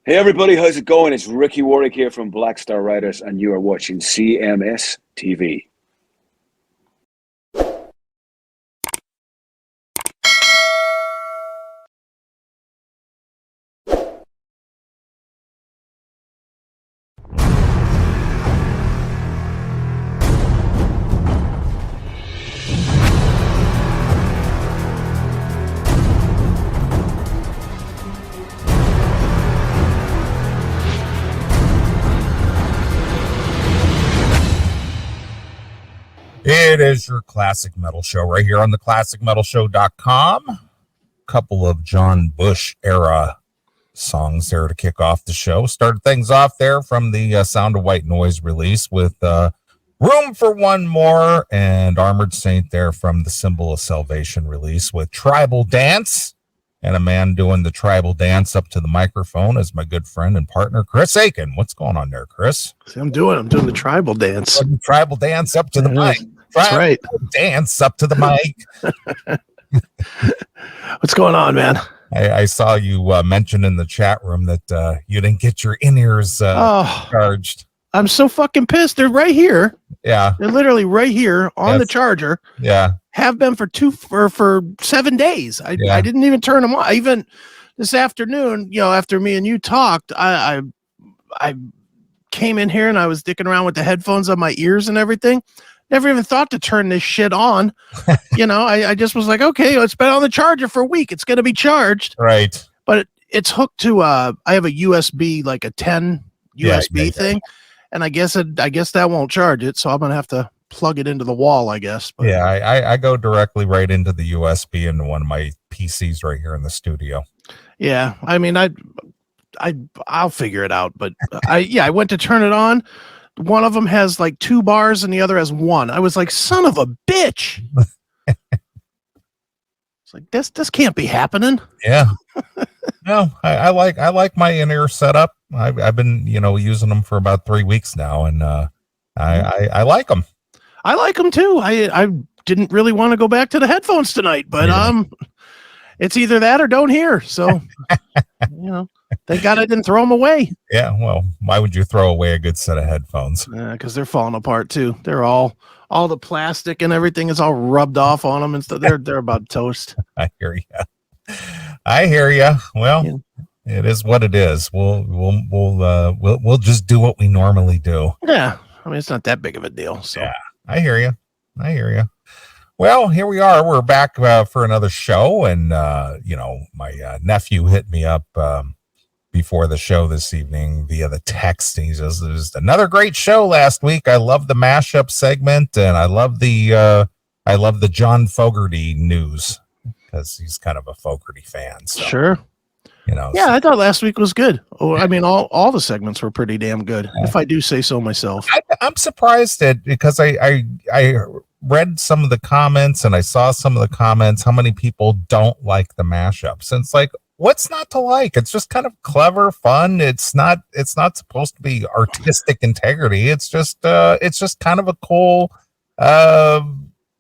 Hey everybody, how's it going? It's Ricky Warwick here from Black Star Riders, and you are watching CMS TV. It is your classic metal show right here on the classicmetalshow.com. Couple of John Bush era songs there to kick off the show. Started things off there from the Sound of White Noise release with Room for One More, and Armored Saint there from the Symbol of Salvation release with Tribal Dance. And a man doing the tribal dance up to the microphone is my good friend and partner, Chris Akin. What's going on there, Chris? See, I'm doing the tribal dance. Tribal dance up to the mic. That's right. Dance up to the mic. What's going on, man? I saw you mention in the chat room that you didn't get your in-ears charged. I'm so fucking pissed. They're right here. Yeah. They're literally right here on the charger. Yeah. Have been for 7 days. I didn't even turn them on. Even this afternoon, after me and you talked, I came in here and I was dicking around with the headphones on my ears and everything. Never even thought to turn this shit on. I just was like, okay, it's been on the charger for a week. It's going to be charged. Right. But it's hooked to, I have a USB, like a 10 USB thing. And I guess that won't charge it. So I'm going to have to plug it into the wall, I guess. But yeah, I go directly right into the USB into one of my PCs right here in the studio. Yeah. I mean, I'll figure it out. But I went to turn it on. One of them has like 2 bars and the other has 1. I was like, son of a bitch. It's like, this can't be happening. Yeah. No, I like my in-ear setup. I've been, using them for about 3 weeks now, and I like them. I like them too. I didn't really want to go back to the headphones tonight, but it's either that or don't hear. So, thank God I didn't throw them away. Yeah, well, why would you throw away a good set of headphones? Because they're falling apart too. They're all the plastic and everything is all rubbed off on them and stuff. They're about toast. I hear you. Well, It is what it is. We'll just do what we normally do. Yeah, I mean, it's not that big of a deal. So yeah, I hear you. Well, here we are. We're back for another show, and my nephew hit me up before the show this evening via the text. He says, "There's another great show last week. I love the mashup segment, and I love the John Fogerty news because he's kind of a Fogerty fan." So, sure. I thought last week was good. Oh, I mean, all the segments were pretty damn good, if I do say so myself. I'm surprised that because I read some of the comments and I saw some of the comments, how many people don't like the mashups. And it's like, what's not to like? It's just kind of clever, fun. It's not supposed to be artistic integrity. It's just kind of a cool,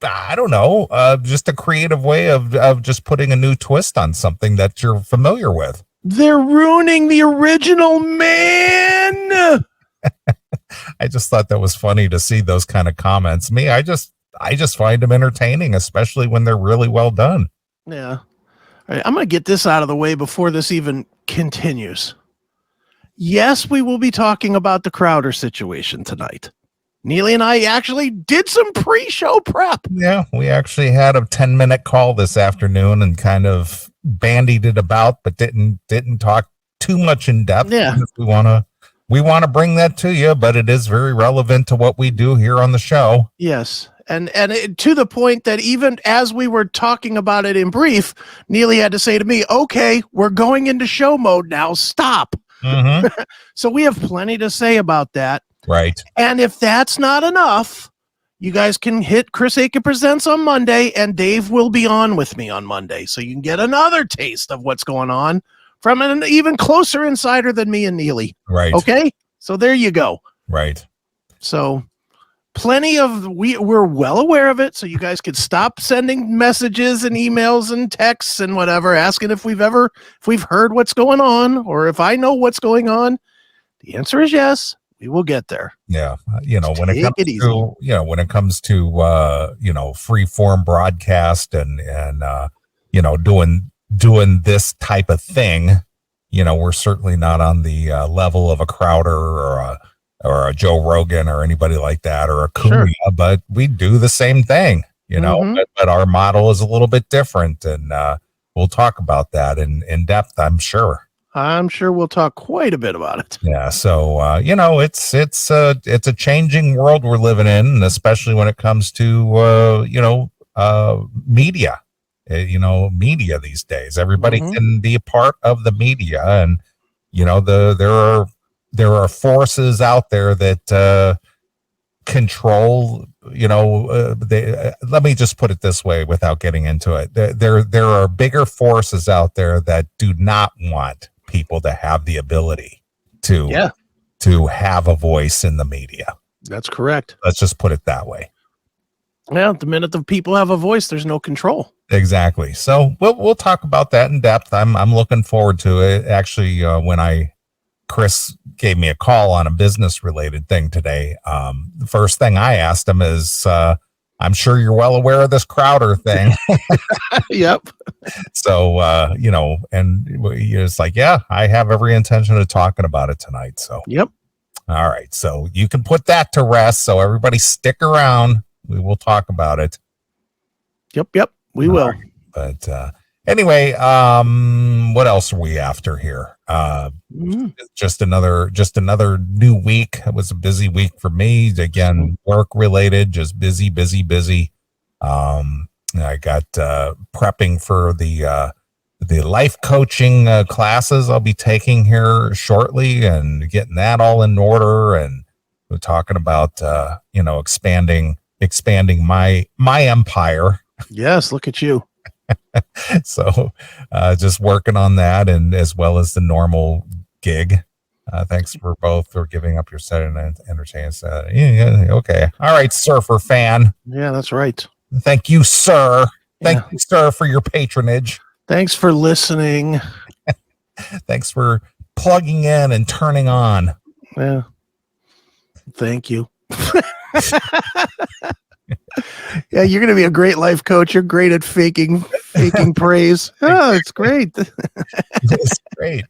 I don't know, just a creative way of just putting a new twist on something that you're familiar with. They're ruining the original, man. I just thought that was funny to see those kind of comments. I just find them entertaining, especially when they're really well done. Yeah. All right, I'm going to get this out of the way before this even continues. Yes, we will be talking about the Crowder situation tonight. Neeley and I actually did some pre-show prep. Yeah, we actually had a 10-minute call this afternoon and kind of bandied it about, but didn't talk too much in depth. Yeah, we want to bring that to you, but it is very relevant to what we do here on the show. Yes, and to the point that even as we were talking about it in brief, Neeley had to say to me, "Okay, we're going into show mode now. Stop." Mm-hmm. So we have plenty to say about that. Right. And if that's not enough, you guys can hit Chris Akin Presents on Monday, and Dave will be on with me on Monday. So you can get another taste of what's going on from an even closer insider than me and Neeley. Right. Okay? So there you go. Right. So plenty of we're well aware of it, so you guys could stop sending messages and emails and texts and whatever asking if we've heard what's going on or if I know what's going on. The answer is yes. We will get there. Yeah, when it comes to free form broadcast and doing this type of thing, we're certainly not on the level of a Crowder or a Joe Rogan or anybody like that, or a Kuya, sure. But we do the same thing, but our model is a little bit different, and we'll talk about that in depth, I'm sure. I'm sure we'll talk quite a bit about it. Yeah. So, it's a changing world we're living in, and especially when it comes to, media, media these days. Everybody can be a part of the media, and, there are forces out there that control, let me just put it this way without getting into it. There are bigger forces out there that do not want people to have the ability to have a voice in the media. That's correct. Let's just put it that way. Well, the minute the people have a voice, there's no control. Exactly. So we'll talk about that in depth. I'm looking forward to it. Actually, when Chris gave me a call on a business related thing today, the first thing I asked him is, I'm sure you're well aware of this Crowder thing. Yep. So, and it's like, yeah, I have every intention of talking about it tonight. So, yep. All right. So you can put that to rest. So everybody stick around. We will talk about it. Yep. We will. Right. But anyway, what else are we after here? Just another new week. It was a busy week for me. Again, work related, just busy. I got prepping for the life coaching classes I'll be taking here shortly, and getting that all in order. And we're talking about expanding my empire. Yes, look at you. So just working on that, and as well as the normal gig. Thanks for giving up your set and entertaining set. Yeah, okay. All right, surfer fan. Yeah, that's right. Thank you, sir. Thank you, sir, for your patronage. Thanks for listening. Thanks for plugging in and turning on. Yeah. Thank you. Yeah, you're going to be a great life coach. You're great at faking praise. Oh, it's great. It's great.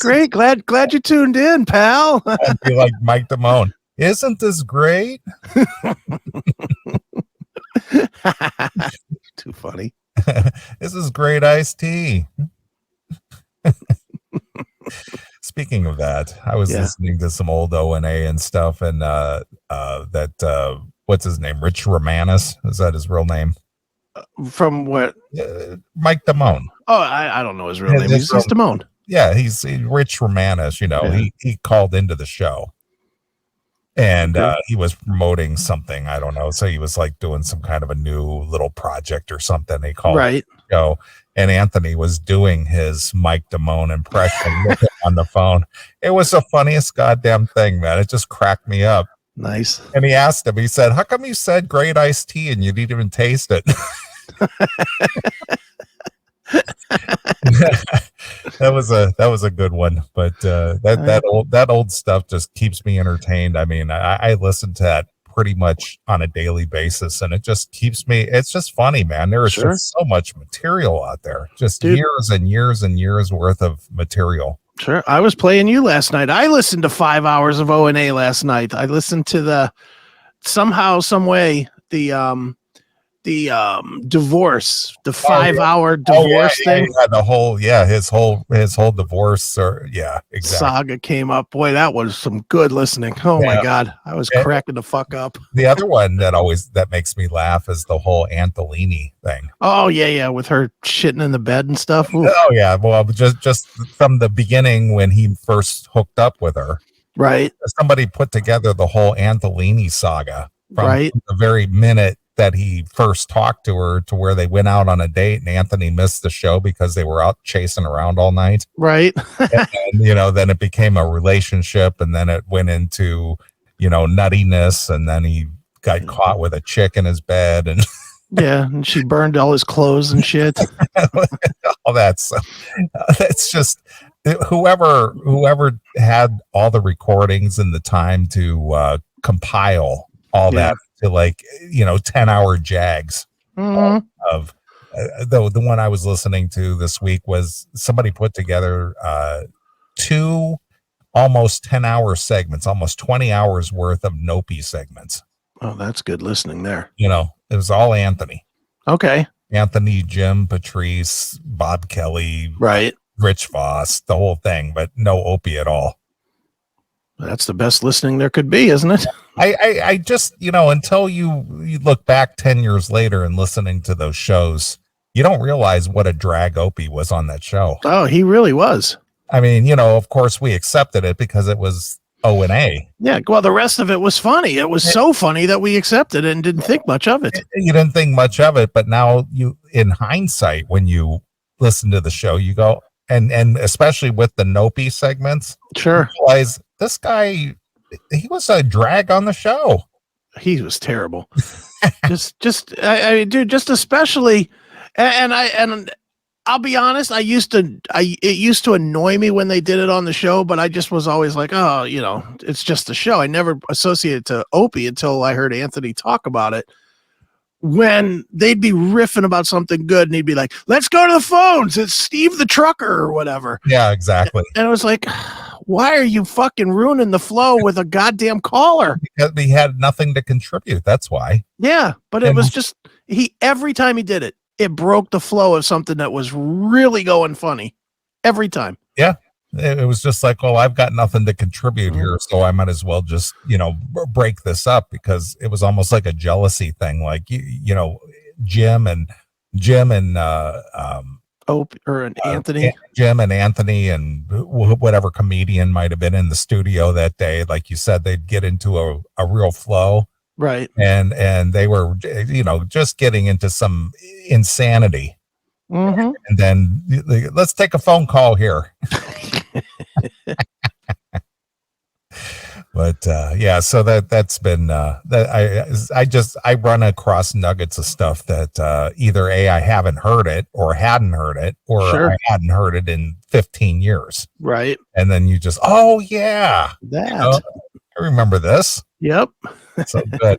Great. Glad you tuned in, pal. I'd be like Mike Damone. Isn't this great? Too funny. This is great iced tea. Speaking of that, I was listening to some old O&A and stuff, and what's his name? Rich Romanis. Is that his real name? From what? Mike Damone. Oh, I don't know his real name. He's just Damone. Yeah, he's Rich Romanis. He called into the show, and he was promoting something. I don't know. So he was like doing some kind of a new little project or something. He called the show, and Anthony was doing his Mike Damone impression on the phone. It was the funniest goddamn thing, man. It just cracked me up. Nice. And he asked him, he said, how come you said great iced tea and you didn't even taste it? That was a good one. But that old stuff just keeps me entertained. I mean, I listen to that pretty much on a daily basis, and it just keeps me, it's just funny, man. There is just so much material out there. Just years and years and years worth of material. Sure. I was playing you last night. I listened to 5 hours of O&A last night. I listened to the somehow, some way, the divorce, the 5 hour divorce thing. Yeah, his whole divorce exactly. Saga came up. Boy, that was some good listening. Oh my God. I was cracking the fuck up. The other one that makes me laugh is the whole Antolini thing. Oh yeah. With her shitting in the bed and stuff. Ooh. Oh yeah. Well, just from the beginning when he first hooked up with her. Right. Somebody put together the whole Antolini saga from the very minute that he first talked to her to where they went out on a date, and Anthony missed the show because they were out chasing around all night. Right. and then it became a relationship, and then it went into nuttiness, and then he got caught with a chick in his bed, and yeah, and she burned all his clothes and shit. all that stuff. That's just whoever had all the recordings and the time to compile all that to 10-hour jags of the one I was listening to this week was somebody put together 2 almost 10-hour segments, almost 20 hours worth of Nopi segments. Oh, that's good listening there. It was all Anthony. Okay. Anthony, Jim, Patrice, Bob Kelly, right, Rich Voss, the whole thing, but no Opie at all. That's the best listening there could be, isn't it? I just, until you look back 10 years later and listening to those shows, you don't realize what a drag Opie was on that show. Oh, he really was. I mean, of course we accepted it because it was O&A. Yeah, well, the rest of it was funny. It was so funny that we accepted it and didn't think much of it. You didn't think much of it, but now in hindsight, when you listen to the show, you go, and especially with the Nopi segments, sure, you realize this guy, he was a drag on the show. He was terrible. I mean, dude, just especially, and I'll be honest, it used to annoy me when they did it on the show, but I just was always like, oh, it's just the show. I never associated to Opie until I heard Anthony talk about it. When they'd be riffing about something good and he'd be like, let's go to the phones. It's Steve the trucker or whatever. Yeah, exactly. And it was like, why are you fucking ruining the flow with a goddamn caller? Because he had nothing to contribute. That's why. Yeah, but it was just, every time he did it, it broke the flow of something that was really going funny every time. Yeah. It was just like, well, I've got nothing to contribute here, so I might as well just, break this up, because it was almost like a jealousy thing. Like, Jim and Anthony, Jim and Anthony and whatever comedian might have been in the studio that day. Like you said, they'd get into a real flow. Right. And they were, just getting into some insanity. Mm-hmm. And then let's take a phone call here. But yeah, so that's been that I run across nuggets of stuff that either I haven't heard it or hadn't heard it, or sure, I hadn't heard it in 15 years. Right. And then you just, oh yeah, that I remember this. Yep. So good.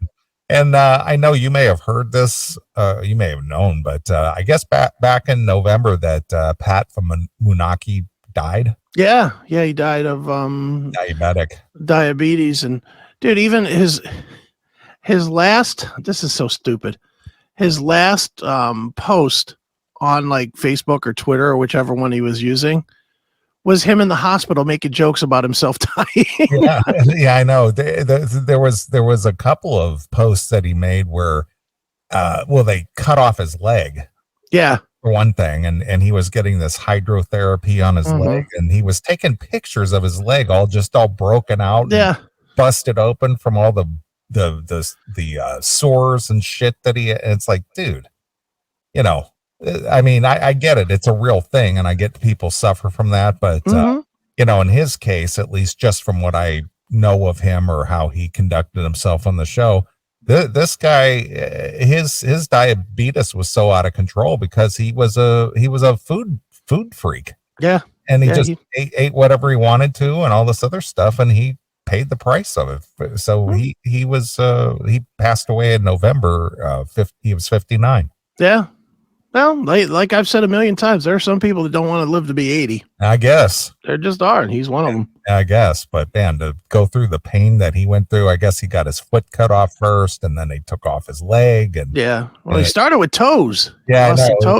And I know you may have heard this, you may have known, but I guess back in November that Pat from Moonaki died. Yeah, he died of diabetes. And dude, even his last, this is so stupid, his last post on like Facebook or Twitter or whichever one he was using was him in the hospital making jokes about himself dying. Yeah, I know. There was a couple of posts that he made where they cut off his leg. Yeah. For one thing, and he was getting this hydrotherapy on his leg, and he was taking pictures of his leg all broken out, busted open from all the sores and shit that it's like, dude, I mean, I get it, it's a real thing, and I get people suffer from that, but in his case, at least just from what I know of him or how he conducted himself on the show, this guy, his diabetes was so out of control because he was a food freak. Yeah. And he ate whatever he wanted to and all this other stuff, and he paid the price of it. So he passed away in November. He was 59. Yeah. Well, like I've said a million times, there are some people that don't want to live to be 80. I guess. There just are, and he's one of them. I guess. But man, to go through the pain that he went through, I guess he got his foot cut off first, and then they took off his leg. And yeah. Well, he started with toes. Yeah,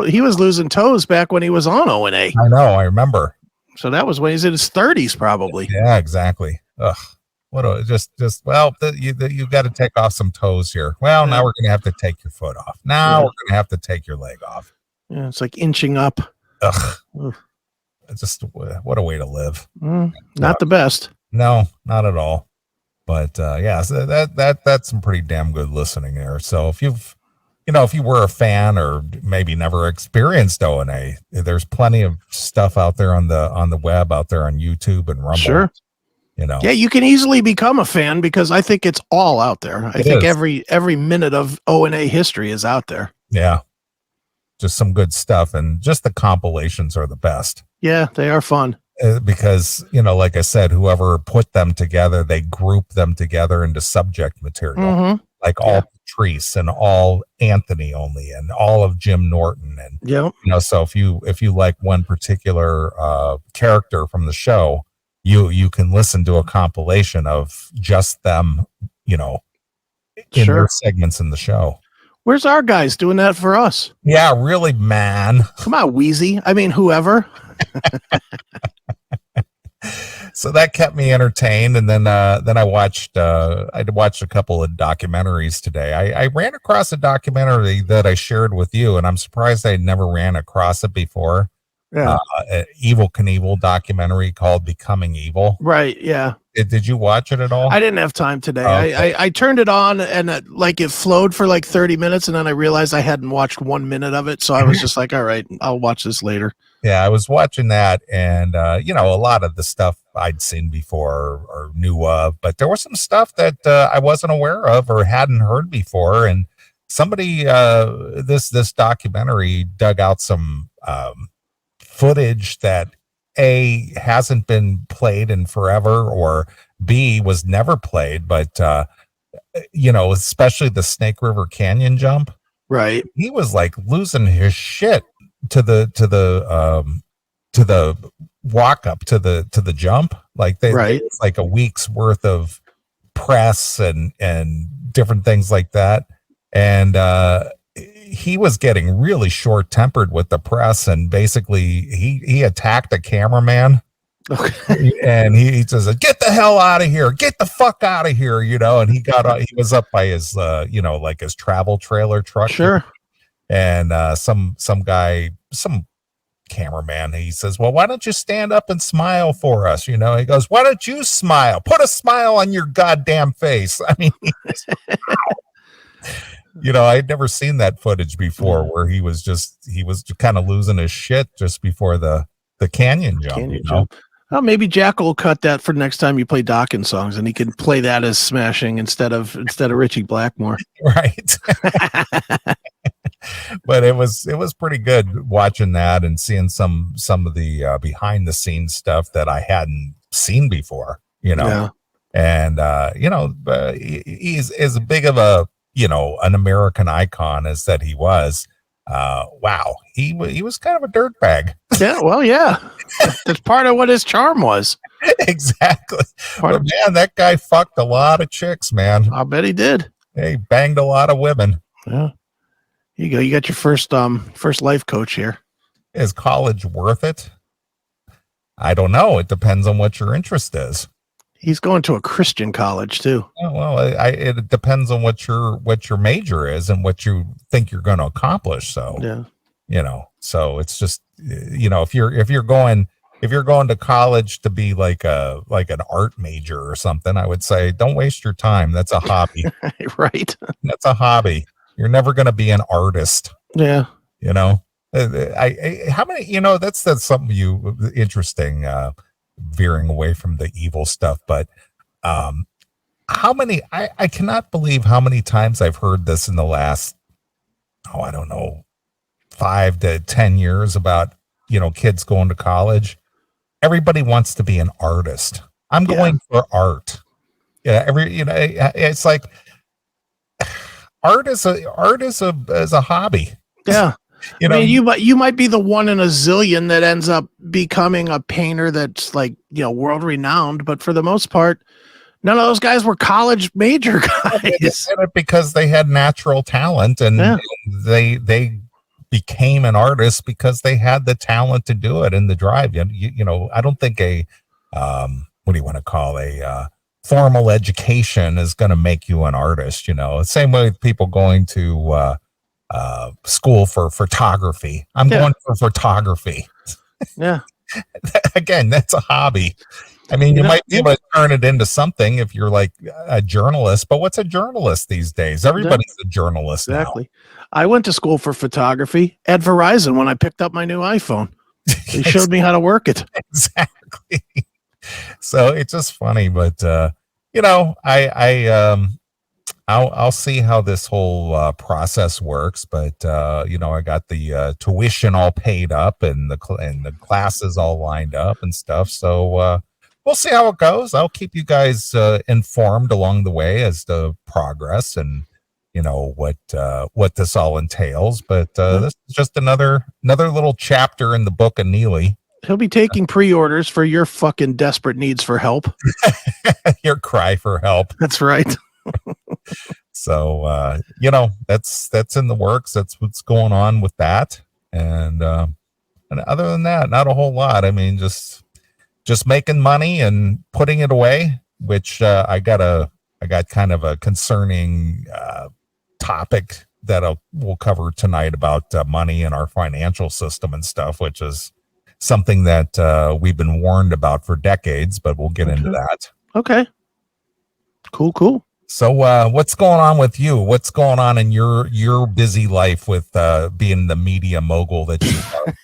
he was losing toes back when he was on O&A. I know, I remember. So that was when he's in his 30s, probably. Yeah, exactly. Ugh. You got to take off some toes here. Well, now we're going to have to take your foot off. Now we're going to have to take your leg off. Yeah, it's like inching up. Ugh. Just what a way to live. Not the best. No, not at all. But yeah, so that's some pretty damn good listening there. So if you were a fan or maybe never experienced O&A, there's plenty of stuff out there on the web, out there on YouTube and Rumble. Sure. Yeah, you can easily become a fan because I think it's all out there. I think every minute of O&A history is out there. Yeah. Just some good stuff, and just the compilations are the best. Yeah, they are fun. Because, like I said, whoever put them together, they group them together into subject material, like all Patrice and all Anthony only and all of Jim Norton. And, so if you like one particular character from the show, you can listen to a compilation of just them, in their segments in the show. Where's our guys doing that for us? Yeah, really, man. Come on, Wheezy. I mean, whoever. So that kept me entertained, and then I watched a couple of documentaries today. I ran across a documentary that I shared with you, and I'm surprised I never ran across it before. Yeah, an Evel Knievel documentary called "Becoming Evil." Right. Yeah. Did you watch it at all? I didn't have time today. Okay. I turned it on and it flowed for like 30 minutes, and then I realized I hadn't watched 1 minute of it, so I was just like, all right, I'll watch this later. Yeah, I was watching that, and a lot of the stuff I'd seen before or knew of, but there was some stuff that I wasn't aware of or hadn't heard before. And somebody, this documentary dug out some footage that A, hasn't been played in forever, or B, was never played, but especially the Snake River Canyon jump. Right. He was like losing his shit to the walk up to the jump. Like it's like a week's worth of press and different things like that. And he was getting really short tempered with the press, and basically he attacked a cameraman. Okay. And he says, "Get the hell out of here! Get the fuck out of here!" And he was up by his like his travel trailer truck. Sure. And some cameraman, he says, "Well, why don't you stand up and smile for us?" He goes, "Why don't you smile? Put a smile on your goddamn face." I mean, I'd never seen that footage before where he was kind of losing his shit just before the canyon jump. Well, maybe Jack will cut that for next time you play Dawkins songs, and he can play that as smashing instead of Richie Blackmore. Right. But it was pretty good watching that and seeing some of the behind the scenes stuff that I hadn't seen before, Yeah. And he's as big of a an American icon as that he was. Wow, he was kind of a dirtbag. Yeah, well, yeah, that's part of what his charm was. Exactly. But man, that guy fucked a lot of chicks, man. I bet he did. He banged a lot of women. Yeah. You go. You got your first life coach here. Is college worth it? I don't know. It depends on what your interest is. He's going to a Christian college too. Oh, well, it depends on what your major is and what you think you're going to accomplish. So, yeah, so it's just, if you're going to college to be like an art major or something, I would say don't waste your time. That's a hobby. Right. That's a hobby. You're never going to be an artist. Yeah. How many, that's something interesting, veering away from the evil stuff, but how many, I cannot believe how many times I've heard this in the last, I don't know, 5 to 10 years about, kids going to college. Everybody wants to be an artist. I'm going for art. Yeah. It's like art is a hobby. Yeah. You might be the one in a zillion that ends up becoming a painter that's like, world renowned, but for the most part, none of those guys were college major guys. They did it because they had natural talent, and they became an artist because they had the talent to do it and the drive. I don't think what do you want to call a formal education is going to make you an artist. The same way with people going to school for photography. I'm going for photography. Yeah. Again, that's a hobby. I mean, you might be able to turn it into something if you're like a journalist, but what's a journalist these days? Everybody's a journalist exactly. Now. I went to school for photography at Verizon when I picked up my new iPhone. They showed me how to work it. Exactly. So it's just funny, but I'll see how this whole process works. But I got the tuition all paid up and the classes all lined up and stuff. So we'll see how it goes. I'll keep you guys informed along the way as to progress and what this all entails. But this is just another little chapter in the book of Neeley. He'll be taking pre-orders for your fucking desperate needs for help. Your cry for help. That's right. So that's in the works. That's what's going on with that. And other than that, not a whole lot. I mean, just making money and putting it away, which I got kind of a concerning topic that we'll cover tonight about money and our financial system and stuff, which is something that we've been warned about for decades, but we'll get into that. Okay. Cool. So what's going on with you? What's going on in your busy life with being the media mogul that you are?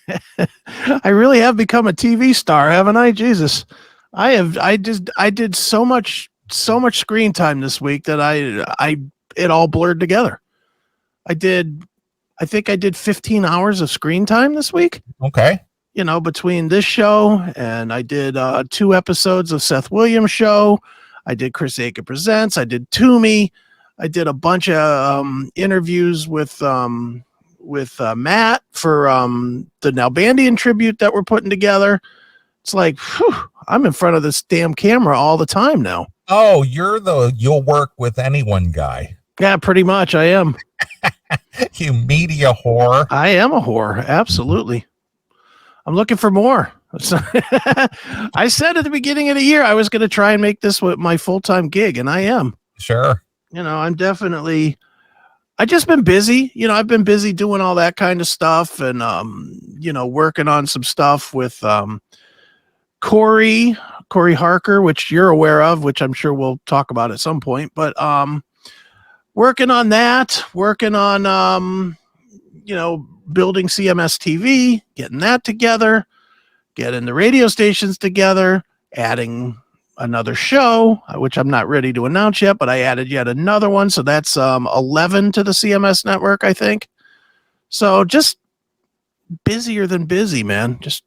I really have become a TV star, haven't I? Jesus. I did so much screen time this week that it all blurred together. I think I did 15 hours of screen time this week. Okay. Between this show and I did 2 episodes of Seth Williams' show. I did Chris Akin Presents. I did Toomey. I did a bunch of interviews with Matt for the Nalbandian tribute that we're putting together. It's like, I'm in front of this damn camera all the time now. Oh, you'll work with anyone guy. Yeah, pretty much. I am. You media whore. I am a whore. Absolutely. I'm looking for more. I said at the beginning of the year I was going to try and make this my full-time gig, and I am. Sure. I've just been busy. I've been busy doing all that kind of stuff and, working on some stuff with Corey Harker, which you're aware of, which I'm sure we'll talk about at some point. But working on building CMS TV, getting that together, getting the radio stations together, adding another show, which I'm not ready to announce yet, but I added yet another one. So that's 11 to the CMS network, I think. So just busier than busy, man. Just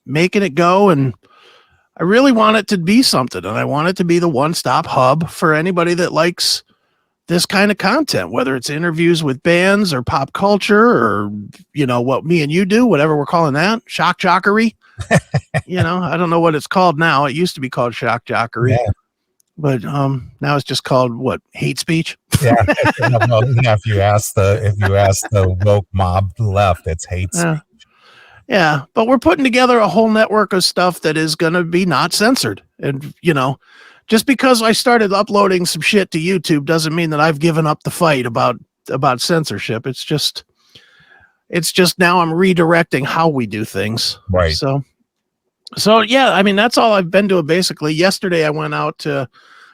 making it go. And I really want it to be something. And I want it to be the one-stop hub for anybody that likes this kind of content, whether it's interviews with bands or pop culture or, what me and you do, whatever we're calling that, shock jockery. I don't know what it's called now. It used to be called shock jockery, but now it's just called hate speech. Yeah. If you ask the woke mob left, it's hate speech. Yeah. But we're putting together a whole network of stuff that is going to be not censored. And, just because I started uploading some shit to YouTube doesn't mean that I've given up the fight about censorship. It's just now I'm redirecting how we do things. Right. So yeah, I mean, that's all I've been doing basically. Yesterday I went out I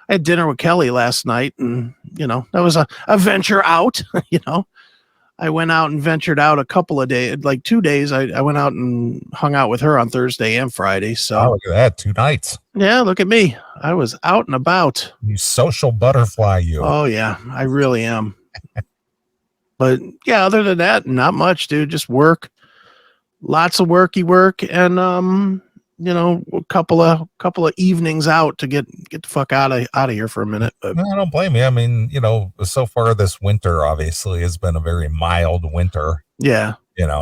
had dinner with Kelly last night, and that was a venture out. I went out and ventured out a couple of days, like 2 days. I went out and hung out with her on Thursday and Friday. So look at that, 2 nights. Yeah, look at me. I was out and about. You social butterfly, you. Oh yeah, I really am. But yeah, other than that, not much, dude. Just work, lots of worky work, and a couple of evenings out to get the fuck out of here for a minute. But no, I don't blame you. I mean, so far this winter obviously has been a very mild winter. Yeah.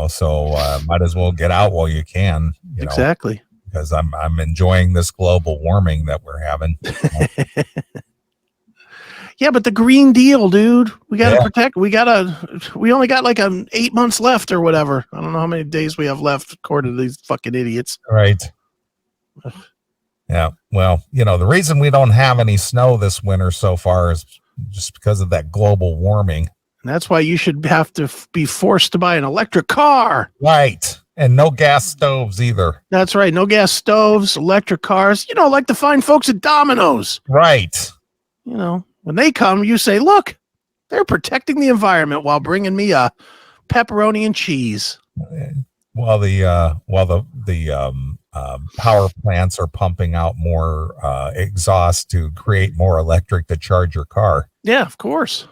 So might as well get out while you can. Exactly. Because I'm enjoying this global warming that we're having. Yeah, but the Green Deal, dude, we got to protect. We only got like 8 months left or whatever. I don't know how many days we have left according to these fucking idiots. Right. Yeah. Well, the reason we don't have any snow this winter so far is just because of that global warming. And that's why you should have to be forced to buy an electric car. Right. And no gas stoves either. That's right. No gas stoves, electric cars, like the fine folks at Domino's. Right. When they come, you say, look, they're protecting the environment while bringing me a pepperoni and cheese. Well, the power plants are pumping out more exhaust to create more electric to charge your car. Yeah, of course.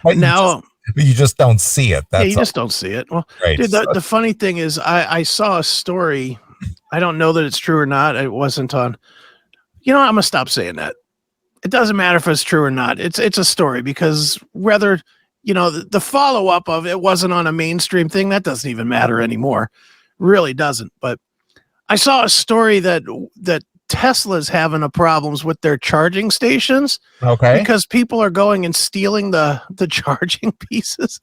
But Now you just don't see it. That's you just don't see it. Well, right. dude, the funny thing is I saw a story. I don't know that it's true or not. It wasn't on. You know what? I'm going to stop saying that. It doesn't matter if it's true or not. It's a story, because whether, the follow-up of it wasn't on a mainstream thing, that doesn't even matter anymore. Really doesn't. But I saw a story that Tesla's having a problems with their charging stations. Okay. Because people are going and stealing the charging pieces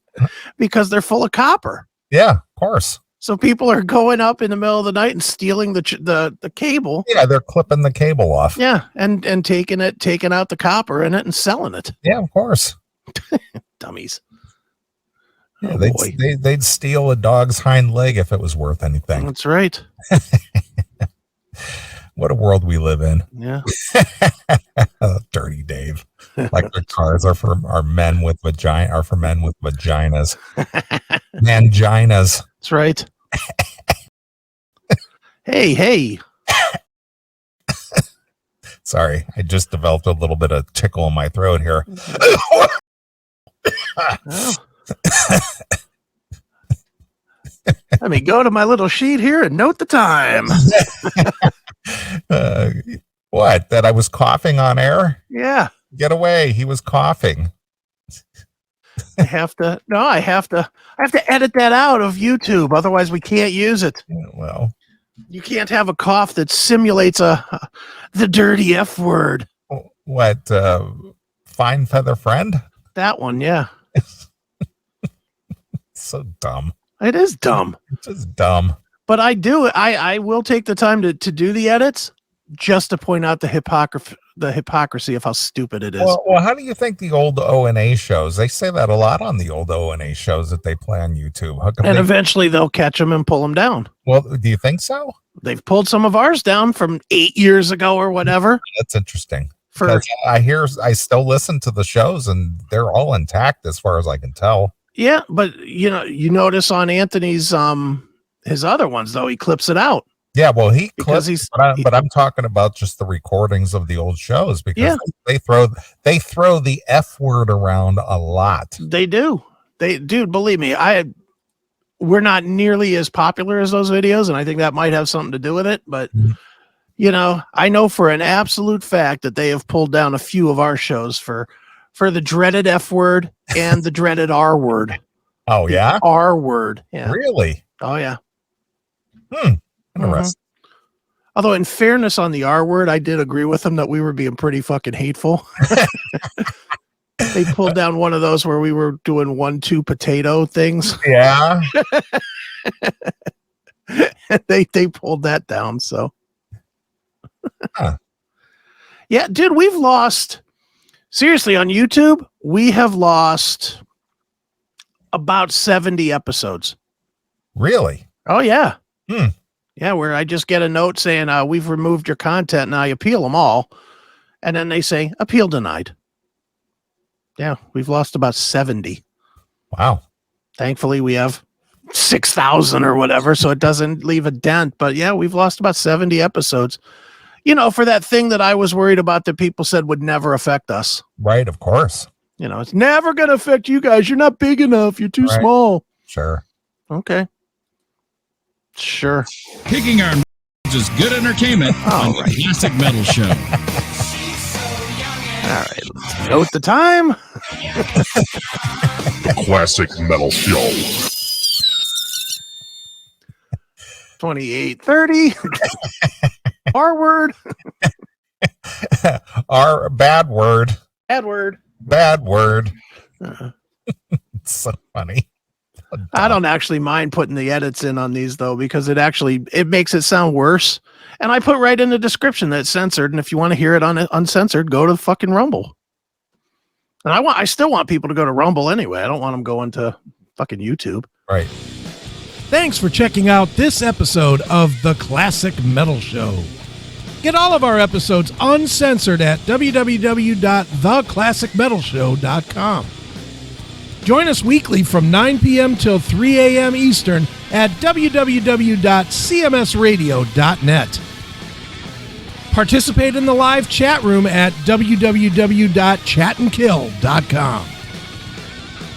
because they're full of copper. Yeah, of course. So people are going up in the middle of the night and stealing the cable. Yeah, they're clipping the cable off. Yeah, and taking out the copper in it and selling it. Yeah, of course. Dummies. Yeah, they'd steal a dog's hind leg if it was worth anything. That's right. What a world we live in. Yeah. Dirty Dave. Like the cars are for men with vaginas. Manginas. That's right. Hey. Sorry, I just developed a little bit of tickle in my throat here. Well, let me go to my little sheet here and note the time. What? That I was coughing on air? Yeah. Get away. He was coughing. I have to edit that out of YouTube. Otherwise we can't use it. Well, you can't have a cough that simulates the dirty F word. What? Fine Feather Friend? That one. Yeah. So dumb. It is dumb. It's just dumb. But I will take the time to do the edits just to point out the hypocrisy of how stupid it is. Well, how do you think the old O&A shows? They say that a lot on the old O&A shows that they play on YouTube. And eventually they'll catch them and pull them down. Well, do you think so? They've pulled some of ours down from 8 years ago or whatever. That's interesting. I still listen to the shows and they're all intact as far as I can tell. Yeah, but you notice on Anthony's his other ones though, he clips it out. Yeah, well, he clips, but I'm talking about just the recordings of the old shows, because they throw the F word around a lot. They do. Dude, believe me, we're not nearly as popular as those videos, and I think that might have something to do with it. But I know for an absolute fact that they have pulled down a few of our shows for the dreaded F word and the dreaded R word. Oh yeah, R word. Yeah. Really? Oh yeah. Interesting. Although, in fairness on the R word, I did agree with them that we were being pretty fucking hateful. They pulled down one of those where we were doing 1-2 potato things. Yeah. They pulled that down. So, yeah, dude, we've lost. Seriously, on YouTube, we have lost about 70 episodes. Really? Oh yeah. Yeah, where I just get a note saying, we've removed your content, now you appeal them all. And then they say, appeal denied. Yeah, we've lost about 70. Wow. Thankfully, we have 6,000 or whatever, so it doesn't leave a dent. But yeah, we've lost about 70 episodes. For that thing that I was worried about that people said would never affect us. Right, of course. It's never going to affect you guys. You're not big enough. You're too small. Sure. Okay. Sure. Kicking our is good entertainment on the Classic Metal Show. All right, let's note the time. Classic Metal Show. 28:30. R word. R bad word. Bad word. Bad word. It's so funny. I don't actually mind putting the edits in on these though, because it makes it sound worse. And I put right in the description that it's censored. And if you want to hear it uncensored, go to fucking Rumble. And I still want people to go to Rumble anyway. I don't want them going to fucking YouTube. Right. Thanks for checking out this episode of The Classic Metal Show. Get all of our episodes uncensored at www.theclassicmetalshow.com. Join us weekly from 9 p.m. till 3 a.m. Eastern at www.cmsradio.net. Participate in the live chat room at www.chatandkill.com.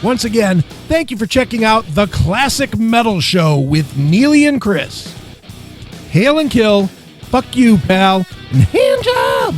Once again, thank you for checking out The Classic Metal Show with Neeley and Chris. Hail and kill, fuck you, pal, and hand job!